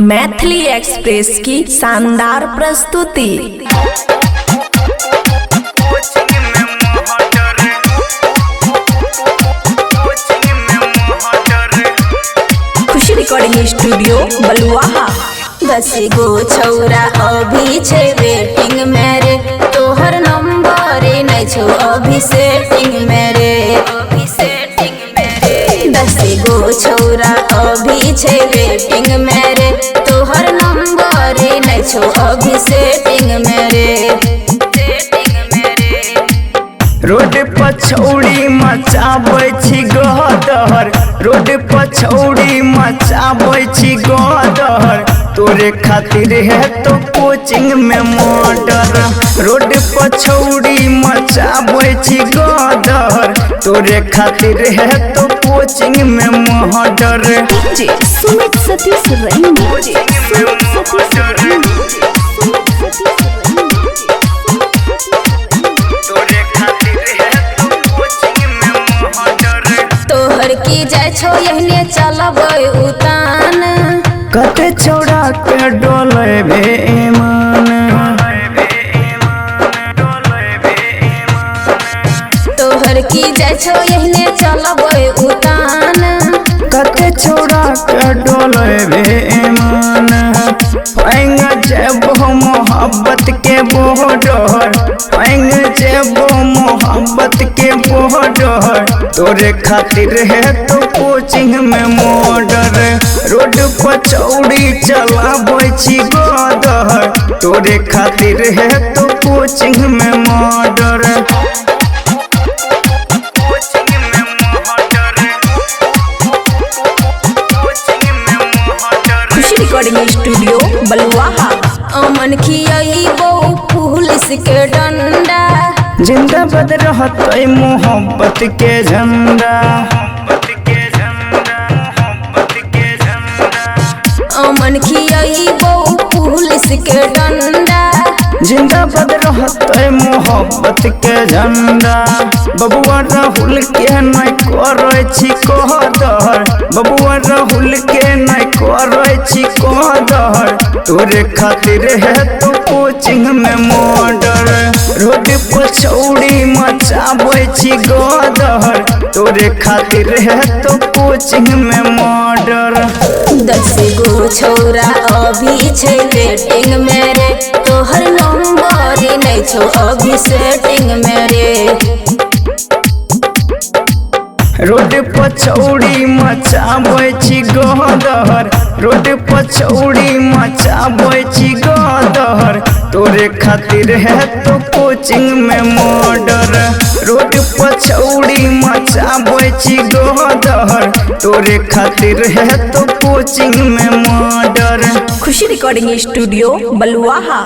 Maithili express की शानदार प्रस्तुति। खुशी रिकॉर्डिंग स्टूडियो बलुआहा। 10 गो छौरा अभी छे वेटिंग मेरे, तोहर नंबर नहीं छो अभी सेटिंग मेरे। 10 गो छौरा अभी छे वेटिंग मेरे, तोहर नंबर नहीं छो अभी सेटिंग मेरे। रोड पछौड़ी मचाबै छी गदर, रोड पछौड़ी मचाबै छी गदर, तोरे खातिर है तो कोचिंग में मर्डर। रोड पछौड़ी मचाबै छी गदर, तोरे खातिर है तो कोचिंग में मर्डर। सुमित सतीश तोहर की जाय छो यहने चलबै उतान, कते छौड़ा के डोलेबे ईमान। तोहर की जाय छो यहने चलबै उतान, कते छौड़ा के डोलेबे ईमान। पैंग जेबो मोहब्बत के बॉर्डर, पैंग जेबो मोहब्बत के बॉर्डर, तोरे खातिर है तो कोचिंग में मर्डर। रोड पछौड़ी चलाबै छी गदर, तोरे खातिर है तो कोचिंग में मर्डर। खुशी रिकॉर्डिंग स्टूडियो बलुआहा। अमन खियाइबो पुलिस के डंडा, जिंदाबाद रहतै मोहब्बत के झंडा। अमन खियाइबो पुलिस के डंडा, जिंदाबाद रहतै मोहब्बत के झंडा। बबुआ राहुल के नहीं करै छी कहदर, बबुआ राहुल के नहीं करै छी कहदर, तोरे खातिर है तो कोचिंग में मर्डर। रोड पछौड़ी मचाबै छी गदर, तोरे खातिर है तो कोचिंग में मर्डर। 10 गो छौरा अभी छे वेटिंग मेरे, तोहर नंबर नहीं छो अभी सेटिंग मेरे। रोड पछौड़ी मचाबै छी गदर, रोड पछौड़ी मचाबै छी गदर, तोरे खातिर है तो कोचिंग में मर्डर। रोड पछौड़ी मचाबै छी गदर, तोरे खातिर है तो कोचिंग में मर्डर। खुशी रिकॉर्डिंग स्टूडियो बलुआहा।